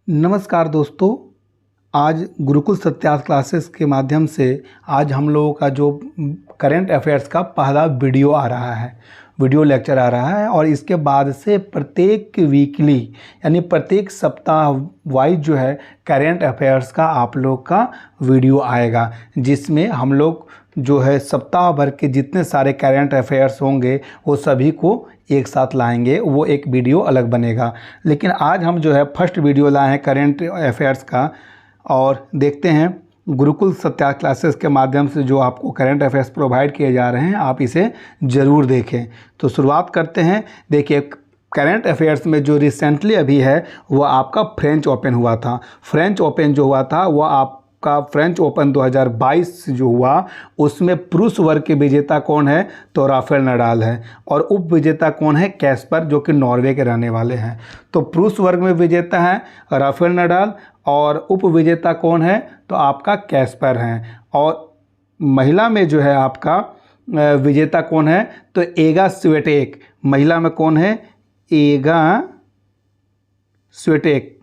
नमस्कार दोस्तों। आज गुरुकुल सत्यार्थ क्लासेस के माध्यम से आज हम लोगों का जो करंट अफेयर्स का पहला वीडियो आ रहा है, वीडियो लेक्चर आ रहा है। और इसके बाद से प्रत्येक वीकली यानी प्रत्येक सप्ताह वाइज जो है करंट अफेयर्स का आप लोग का वीडियो आएगा, जिसमें हम लोग जो है सप्ताह भर के जितने सारे करंट अफेयर्स होंगे वो सभी को एक साथ लाएंगे, वो एक वीडियो अलग बनेगा। लेकिन आज हम जो है फर्स्ट वीडियो लाए हैं करंट अफेयर्स का, और देखते हैं गुरुकुल सत्यार्थ क्लासेस के माध्यम से जो आपको करंट अफेयर्स प्रोवाइड किए जा रहे हैं, आप इसे ज़रूर देखें। तो शुरुआत करते हैं। देखिए, करंट अफेयर्स में जो रिसेंटली अभी है वो आपका फ्रेंच ओपन हुआ था। फ्रेंच ओपन जो हुआ था वो आपका फ्रेंच ओपन 2022 जो हुआ, उसमें पुरुष वर्ग के विजेता कौन है तो राफेल नडाल है, और उप विजेता कौन है कैस्पर, जो कि नॉर्वे के रहने वाले हैं। तो पुरुष वर्ग में विजेता है राफेल नडाल और उप विजेता कौन है तो आपका कैस्पर है। और महिला में जो है आपका विजेता कौन है तो एगा स्विएटेक। महिला में कौन है? एगा स्विएटेक।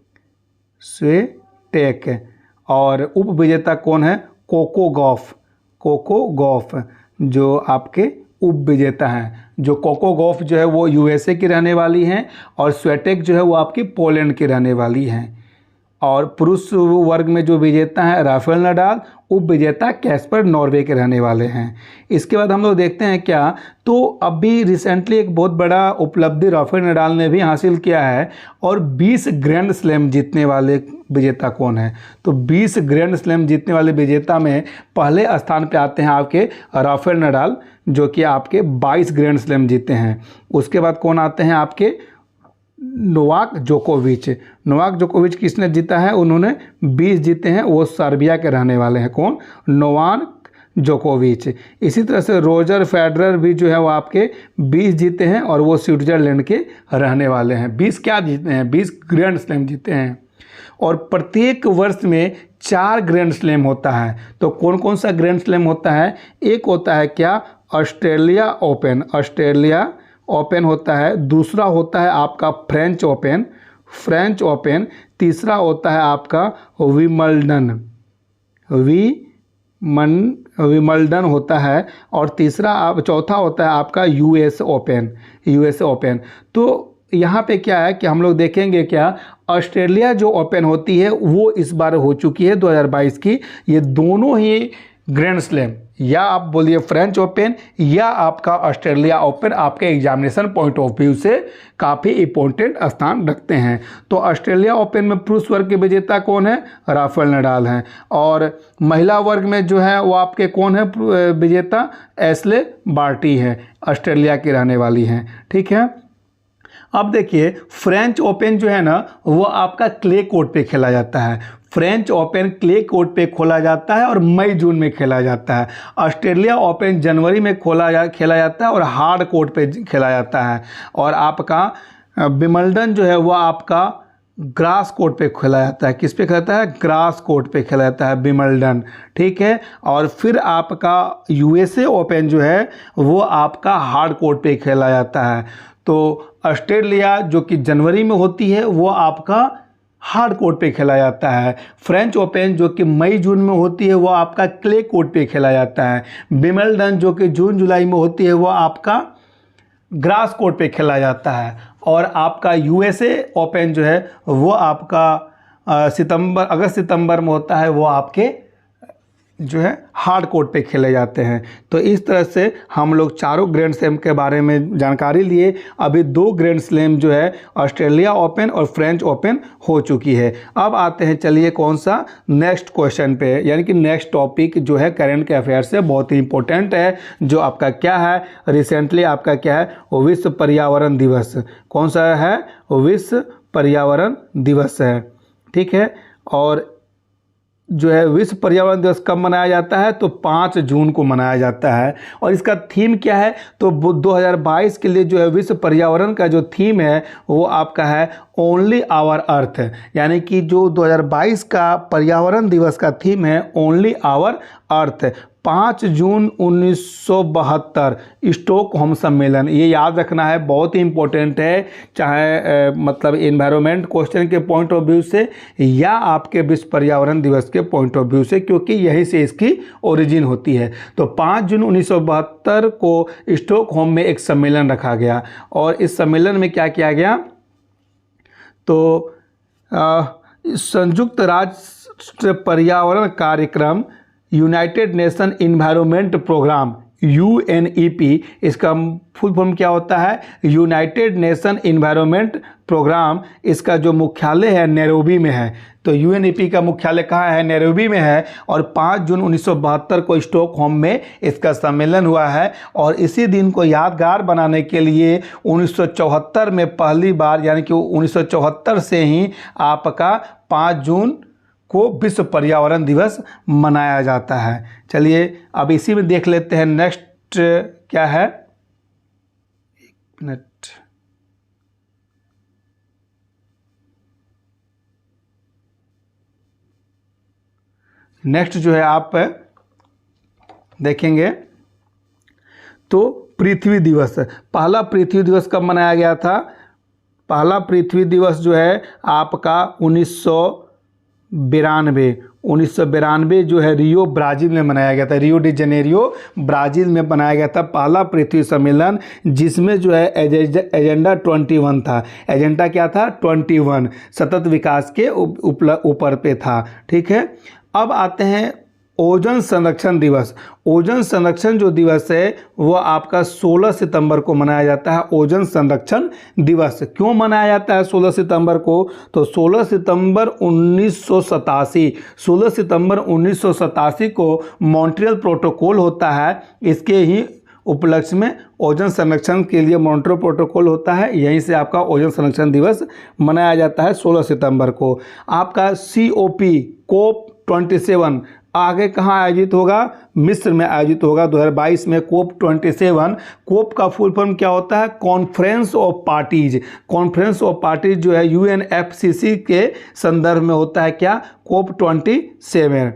और उप विजेता कौन है? कोको गॉफ जो आपके उप विजेता हैं। जो कोको गॉफ जो है वो यूएसए की रहने वाली हैं, और स्वेटेक जो है वो आपकी पोलैंड की रहने वाली हैं। और पुरुष वर्ग में जो विजेता है राफेल नडाल, उप विजेता कैस्पर नॉर्वे के रहने वाले हैं। इसके बाद हम लोग देखते हैं क्या, तो अभी रिसेंटली एक बहुत बड़ा उपलब्धि राफेल नडाल ने भी हासिल किया है, और 20 ग्रैंड स्लैम जीतने वाले विजेता कौन है तो 20 ग्रैंड स्लैम जीतने वाले विजेता में पहले स्थान पे आते हैं आपके राफेल नडाल, जो कि आपके 22 ग्रैंड स्लैम जीते हैं। उसके बाद कौन आते हैं आपके? नोवाक जोकोविच किसने जीता है? उन्होंने 20 जीते हैं, वो सर्बिया के रहने वाले हैं। कौन? नोवाक जोकोविच। इसी तरह से रोजर फेडरर भी जो है वो आपके 20 जीते हैं, और वो स्विट्जरलैंड के रहने वाले हैं। 20 क्या जीते हैं? 20 ग्रैंड स्लैम जीते हैं। और प्रत्येक वर्ष में 4 ग्रैंड स्लैम होता है। तो कौन कौन सा ग्रैंड स्लैम होता है? एक होता है क्या? ऑस्ट्रेलिया ओपन होता है। दूसरा होता है आपका फ्रेंच ओपन। तीसरा होता है आपका विमल्डन होता है। और चौथा होता है आपका यूएस ओपन। तो यहाँ पे क्या है कि हम लोग देखेंगे क्या, ऑस्ट्रेलिया जो ओपन होती है वो इस बार हो चुकी है 2022 की। ये दोनों ही ग्रैंड स्लैम, या आप बोलिए फ्रेंच ओपन या आपका ऑस्ट्रेलिया ओपन, आपके एग्जामिनेशन पॉइंट ऑफ व्यू से काफ़ी इंपॉर्टेंट स्थान रखते हैं। तो ऑस्ट्रेलिया ओपन में पुरुष वर्ग के विजेता कौन है? राफेल नडाल हैं। और महिला वर्ग में जो है वो आपके कौन है विजेता? एशले बार्टी है, ऑस्ट्रेलिया की रहने वाली हैं। ठीक है। अब देखिए, फ्रेंच ओपन जो है ना वो आपका क्ले कोर्ट पे खेला जाता है। फ्रेंच ओपन क्ले कोर्ट पे खोला जाता है और मई जून में खेला जाता है। ऑस्ट्रेलिया ओपन जनवरी में खेला जाता है और हार्ड कोर्ट पे खेला जाता है। और आपका विंबलडन जो है वो आपका ग्रास कोर्ट पे खेला जाता है। किस पे खेला जाता है? ग्रास कोर्ट पे खेला जाता है विंबलडन। ठीक है। और फिर आपका यूएसए ओपन जो है वो आपका हार्ड कोर्ट पे खेला जाता है। तो ऑस्ट्रेलिया जो कि जनवरी में होती है वो आपका हार्ड कोर्ट पे खेला जाता है। फ्रेंच ओपन जो कि मई जून में होती है वो आपका क्ले कोर्ट पे खेला जाता है। विंबलडन जो कि जून जुलाई में होती है वो आपका ग्रास कोर्ट पे खेला जाता है। और आपका यूएसए ओपन जो है वो आपका अगस्त सितंबर में होता है, वो आपके जो है हार्ड कोर्ट पे खेले जाते हैं। तो इस तरह से हम लोग चारों ग्रैंड स्लैम के बारे में जानकारी लिए। अभी 2 ग्रैंड स्लैम जो है ऑस्ट्रेलिया ओपन और फ्रेंच ओपन हो चुकी है। अब आते हैं, चलिए कौन सा नेक्स्ट क्वेश्चन पे, यानी कि नेक्स्ट टॉपिक जो है करंट के अफेयर से बहुत ही इंपॉर्टेंट है, जो आपका क्या है रिसेंटली आपका क्या है विश्व पर्यावरण दिवस। कौन सा है? विश्व पर्यावरण दिवस है। ठीक है। और जो है विश्व पर्यावरण दिवस कब मनाया जाता है तो 5 जून को मनाया जाता है। और इसका थीम क्या है तो 2022 के लिए जो है विश्व पर्यावरण का जो थीम है वो आपका है ओनली आवर अर्थ। यानी कि जो 2022 का पर्यावरण दिवस का थीम है only our earth. 5 June 1972 Stockholm सम्मेलन, ये याद रखना है, बहुत ही इंपॉर्टेंट है, चाहे मतलब एनवायरनमेंट क्वेश्चन के पॉइंट ऑफ व्यू से या आपके विश्व पर्यावरण दिवस के पॉइंट ऑफ व्यू से, क्योंकि यहीं से इसकी ओरिजिन होती है। तो 5 जून 1972 को स्टॉकहोम में एक सम्मेलन रखा गया और इस सम्मेलन में क्या किया गया, तो संयुक्त राष्ट्र पर्यावरण कार्यक्रम, United Nation Environment Programme, UNEP, इसका फुल फॉर्म क्या होता है, यूनाइटेड नेशन इन्वायरमेंट प्रोग्राम, इसका जो मुख्यालय है नैरोबी में है। तो UNEP का मुख्यालय कहाँ है, नैरोबी में है। और 5 जून 1972 को स्टॉकहोम में इसका सम्मेलन हुआ है। और इसी दिन को यादगार बनाने के लिए 1974 में पहली बार, यानी कि 1974 से ही आपका 5 जून को विश्व पर्यावरण दिवस मनाया जाता है। चलिए अब इसी में देख लेते हैं नेक्स्ट क्या है, एक मिनट, नेक्स्ट जो है आप देखेंगे तो पृथ्वी दिवस। पहला पृथ्वी दिवस कब मनाया गया था, पहला पृथ्वी दिवस जो है आपका 1992 जो है रियो ब्राज़ील में मनाया गया था, रियो डी जेनेरियो ब्राज़ील में बनाया गया था पहला पृथ्वी सम्मेलन, जिसमें जो है एजेंडा 21 था। एजेंडा क्या था, 21 सतत विकास के ऊपर पे था। ठीक है, अब आते हैं ओजोन संरक्षण दिवस। ओजोन संरक्षण जो दिवस है वो आपका 16 सितंबर को मनाया जाता है। ओजोन संरक्षण दिवस क्यों मनाया जाता है 16 सितंबर को, तो 16 सितंबर 1987 को मॉन्ट्रियल प्रोटोकॉल होता है। इसके ही उपलक्ष्य में ओजोन संरक्षण के लिए मॉन्ट्रियल प्रोटोकॉल होता है, यहीं से आपका ओजोन संरक्षण दिवस मनाया जाता है 16 सितंबर को। आपका COP 27 आगे कहाँ आयोजित होगा, मिस्र में आयोजित होगा 2022 में COP 27। कोप का फुल फॉर्म क्या होता है, conference of parties. Conference of parties जो है UNFCCC के संदर्भ में होता है क्या, COP 27।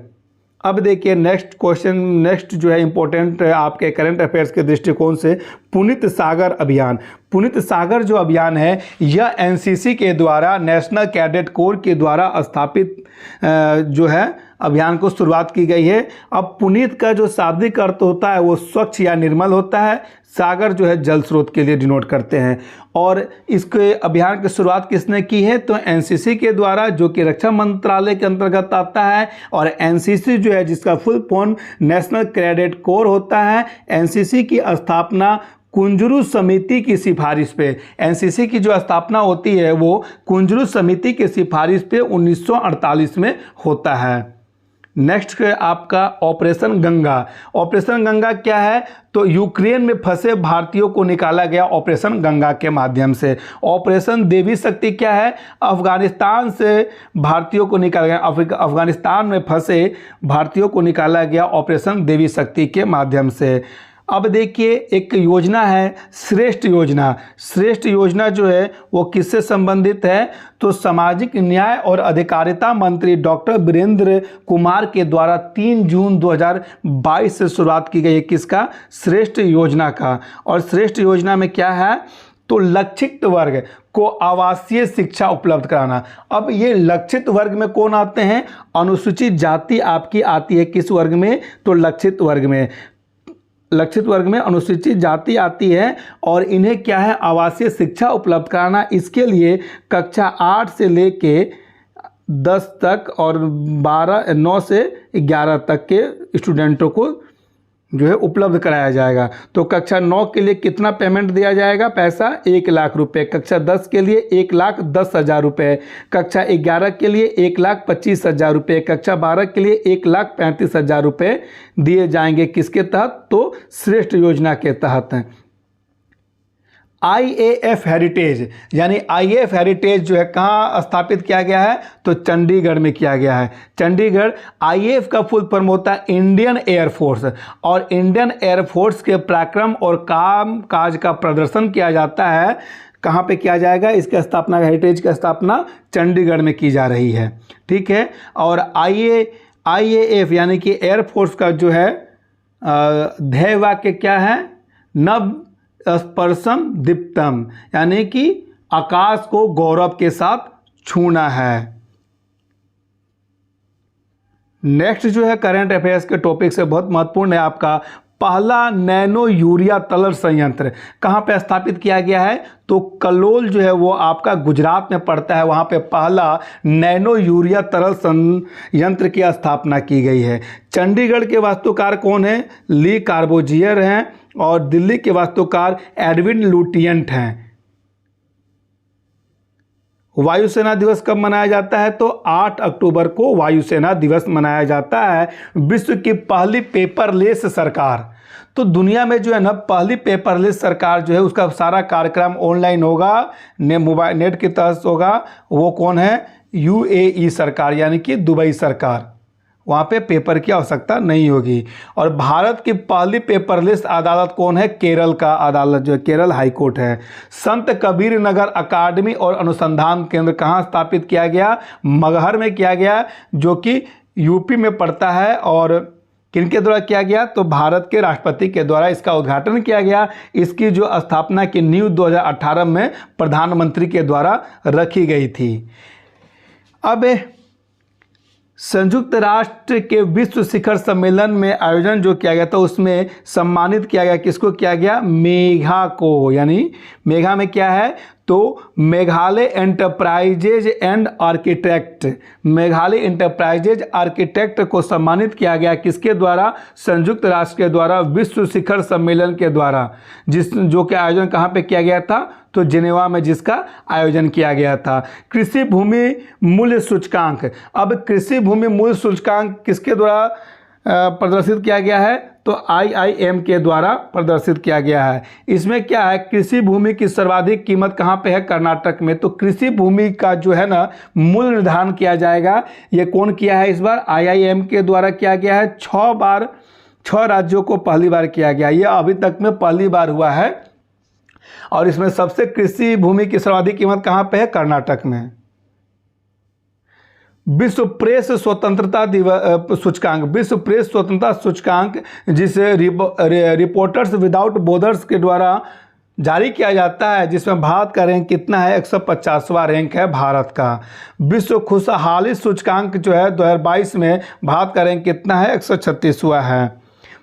अब देखिए नेक्स्ट क्वेश्चन, नेक्स्ट जो है इंपॉर्टेंट आपके करंट अफेयर्स के दृष्टिकोण से, पुनीत सागर अभियान। पुनीत सागर जो अभियान है यह NCC के द्वारा, नेशनल कैडेट कोर के द्वारा स्थापित जो है अभियान को शुरुआत की गई है। अब पुनीत का जो शाब्दिक अर्थ होता है वो स्वच्छ या निर्मल होता है, सागर जो है जल स्रोत के लिए डिनोट करते हैं। और इसके अभियान की शुरुआत किसने की है, तो NCC के द्वारा, जो कि रक्षा मंत्रालय के अंतर्गत आता है। और NCC जो है जिसका full form national cadet corps होता है, NCC की स्थापना कुंजरू समिति की सिफारिश पे, NCC की जो स्थापना होती है वो कुंजरू समिति की सिफारिश पे 1948 में होता है। नेक्स्ट है आपका ऑपरेशन गंगा। ऑपरेशन गंगा क्या है, तो यूक्रेन में फंसे भारतीयों को निकाला गया ऑपरेशन गंगा के माध्यम से। ऑपरेशन देवी शक्ति क्या है, अफगानिस्तान से भारतीयों को निकाला गया, अफगानिस्तान में फंसे भारतीयों को निकाला गया ऑपरेशन देवी शक्ति के माध्यम से। अब देखिए एक योजना है श्रेष्ठ योजना। श्रेष्ठ योजना जो है वो किससे संबंधित है, तो सामाजिक न्याय और अधिकारिता मंत्री डॉक्टर वीरेंद्र कुमार के द्वारा 3 जून 2022 से शुरुआत की गई है। किसका, श्रेष्ठ योजना का। और श्रेष्ठ योजना में क्या है, तो लक्षित वर्ग को आवासीय शिक्षा उपलब्ध कराना। अब ये लक्षित वर्ग में कौन आते हैं, अनुसूचित जाति आपकी आती है किस वर्ग में, तो लक्षित वर्ग में। लक्षित वर्ग में अनुसूचित जाति आती है और इन्हें क्या है, आवासीय शिक्षा उपलब्ध कराना। इसके लिए कक्षा 8 से लेके 10 तक और 9 से 11 तक के स्टूडेंटों को जो है उपलब्ध कराया जाएगा। तो कक्षा 9 के लिए कितना पेमेंट दिया जाएगा, पैसा 1 लाख रुपए। कक्षा 10 के लिए 1,10,000 रुपये। कक्षा 11 के लिए 1,25,000 रुपये। कक्षा 12 के लिए 1,35,000 रुपये दिए जाएंगे। किसके तहत, तो श्रेष्ठ योजना के तहत। IAF हेरिटेज, यानी IAF हेरिटेज जो है कहाँ स्थापित किया गया है, तो चंडीगढ़ में किया गया है। चंडीगढ़। IAF का फुल फॉर्म होता है इंडियन एयरफोर्स, और इंडियन एयरफोर्स के पराक्रम और काम काज का प्रदर्शन किया जाता है। कहाँ पे किया जाएगा, इसकी स्थापना, हेरिटेज की स्थापना चंडीगढ़ में की जा रही है। ठीक है। और IAF यानी कि एयरफोर्स का जो है ध्येय वाक्य क्या है? नभ स्पर्शम दीप्तम, यानी कि आकाश को गौरव के साथ छूना है। नेक्स्ट जो है करंट अफेयर्स के टॉपिक से बहुत महत्वपूर्ण है आपका पहला नैनो यूरिया तरल संयंत्र कहाँ पे स्थापित किया गया है? तो कलोल जो है वो आपका गुजरात में पड़ता है, वहाँ पे पहला नैनो यूरिया तरल संयंत्र की स्थापना की गई है। चंडीगढ़ के वास्तुकार कौन है? ली कार्बोजियर हैं और दिल्ली के वास्तुकार एडविन लुटियंट हैं। वायुसेना दिवस कब मनाया जाता है? तो 8 अक्टूबर को वायुसेना दिवस मनाया जाता है। विश्व की पहली पेपरलेस सरकार, तो दुनिया में जो है ना पहली पेपरलेस सरकार जो है उसका सारा कार्यक्रम ऑनलाइन होगा, मोबाइल नेट के तहत होगा। वो कौन है? UAE सरकार, यानी कि दुबई सरकार। वहाँ पे पेपर की आवश्यकता नहीं होगी। और भारत की पहली पेपरलेस अदालत कौन है? केरल का अदालत जो है केरल हाई कोर्ट है। संत कबीर नगर अकादमी और अनुसंधान केंद्र कहाँ स्थापित किया गया? मगहर में किया गया, जो कि यूपी में पड़ता है। और किनके द्वारा किया गया? तो भारत के राष्ट्रपति के द्वारा इसका उद्घाटन किया गया। इसकी जो स्थापना की नींव 2018 में प्रधानमंत्री के द्वारा रखी गई थी। अब संयुक्त राष्ट्र के विश्व शिखर सम्मेलन में आयोजन जो किया गया था उसमें सम्मानित किया गया, किसको किया गया? मेघा को, यानी मेघा में क्या है? तो Meghalaya enterprises and architect, Meghalaya enterprises architect को सम्मानित किया गया। किसके द्वारा? संयुक्त राष्ट्र के द्वारा विश्व शिखर सम्मेलन के द्वारा, जो कि आयोजन कहाँ पे किया गया था? तो जिनेवा में जिसका आयोजन किया गया था। कृषि भूमि मूल्य सूचकांक, अब कृषि भूमि मूल्य सूचकांक किसके द्वारा प्रदर्शित किया गया है? तो IIM के द्वारा प्रदर्शित किया गया है। इसमें क्या है? कृषि भूमि की सर्वाधिक कीमत कहाँ पे है? कर्नाटक में। तो कृषि भूमि का जो है ना मूल्य निर्धारण किया जाएगा, ये कौन किया है? इस बार IIM के द्वारा किया गया है। 6 राज्यों को पहली बार किया गया, ये अभी तक में पहली बार हुआ है। और इसमें सबसे कृषि भूमि की सर्वाधिक कीमत कहाँ पे है? कर्नाटक में। विश्व प्रेस स्वतंत्रता दिवस सूचकांक, विश्व प्रेस स्वतंत्रता सूचकांक जिसे रिपोर्टर्स विदाउट बॉर्डर्स के द्वारा जारी किया जाता है, जिसमें भारत का रैंक कितना है? 150वां रैंक है भारत का। विश्व खुशहाली सूचकांक जो है 2022 में भारत का रैंक कितना है? 136वां है।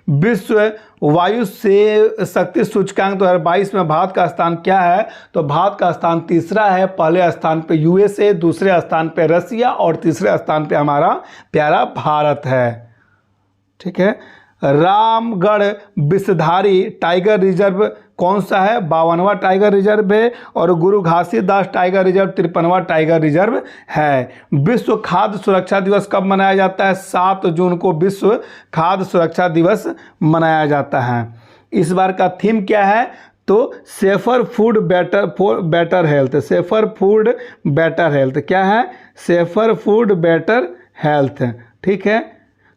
विश्व वायु से शक्ति सूचकांक 2022 में भारत का स्थान क्या है? तो भारत का स्थान तीसरा है। पहले स्थान पे USA, दूसरे स्थान पे रसिया और तीसरे स्थान पे हमारा प्यारा भारत है। ठीक है। रामगढ़ विषधारी टाइगर रिजर्व कौन सा है? 52वां टाइगर रिजर्व है। और गुरु घासीदास टाइगर रिजर्व 53वां टाइगर रिजर्व है। विश्व खाद्य सुरक्षा दिवस कब मनाया जाता है? 7 जून को विश्व खाद्य सुरक्षा दिवस मनाया जाता है। इस बार का थीम क्या है? तो safer food better health, safer food better health. क्या है? Safer food better health. ठीक है।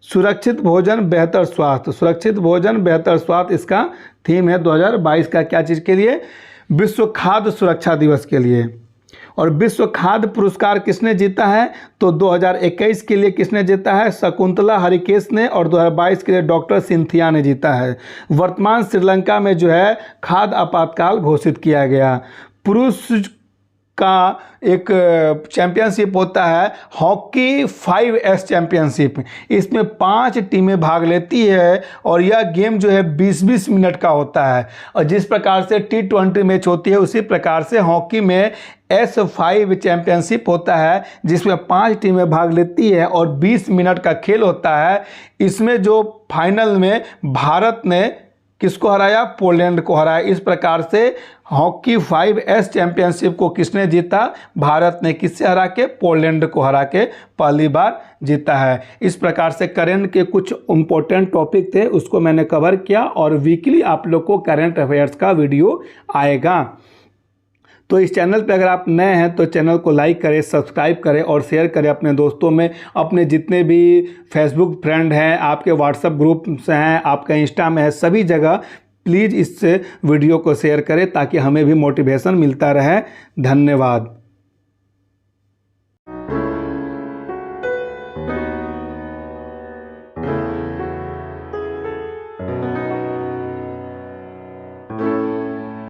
सुरक्षित भोजन बेहतर स्वास्थ्य, सुरक्षित भोजन बेहतर स्वास्थ्य इसका थीम है 2022 का। क्या चीज़ के लिए? विश्व खाद्य सुरक्षा दिवस के लिए। और विश्व खाद्य पुरस्कार किसने जीता है? तो 2021 के लिए किसने जीता है? शकुंतला हरिकेश ने। और 2022 के लिए डॉक्टर सिंथिया ने जीता है। वर्तमान श्रीलंका में जो है खाद्य आपातकाल घोषित किया गया। पुरुष का एक चैंपियनशिप होता है हॉकी 5S चैंपियनशिप। इसमें 5 टीमें भाग लेती है और यह गेम जो है 20-20 मिनट का होता है। और जिस प्रकार से T20 मैच होती है उसी प्रकार से हॉकी में S5 चैंपियनशिप होता है, जिसमें 5 टीमें भाग लेती है और 20 मिनट का खेल होता है। इसमें जो फाइनल में भारत ने किसको हराया? पोलैंड को हराया। इस प्रकार से हॉकी 5S चैंपियनशिप को किसने जीता? भारत ने। किससे हरा के? पोलैंड को हरा के पहली बार जीता है। इस प्रकार से करंट के कुछ इंपॉर्टेंट टॉपिक थे, उसको मैंने कवर किया। और वीकली आप लोग को करंट अफेयर्स का वीडियो आएगा। तो इस चैनल पे अगर आप नए हैं तो चैनल को लाइक करें, सब्सक्राइब करें और शेयर करें अपने दोस्तों में। अपने जितने भी फेसबुक फ्रेंड हैं, आपके व्हाट्सएप ग्रुप हैं, आपका इंस्टा में है, सभी जगह प्लीज़ इस वीडियो को शेयर करें ताकि हमें भी मोटिवेशन मिलता रहे। धन्यवाद।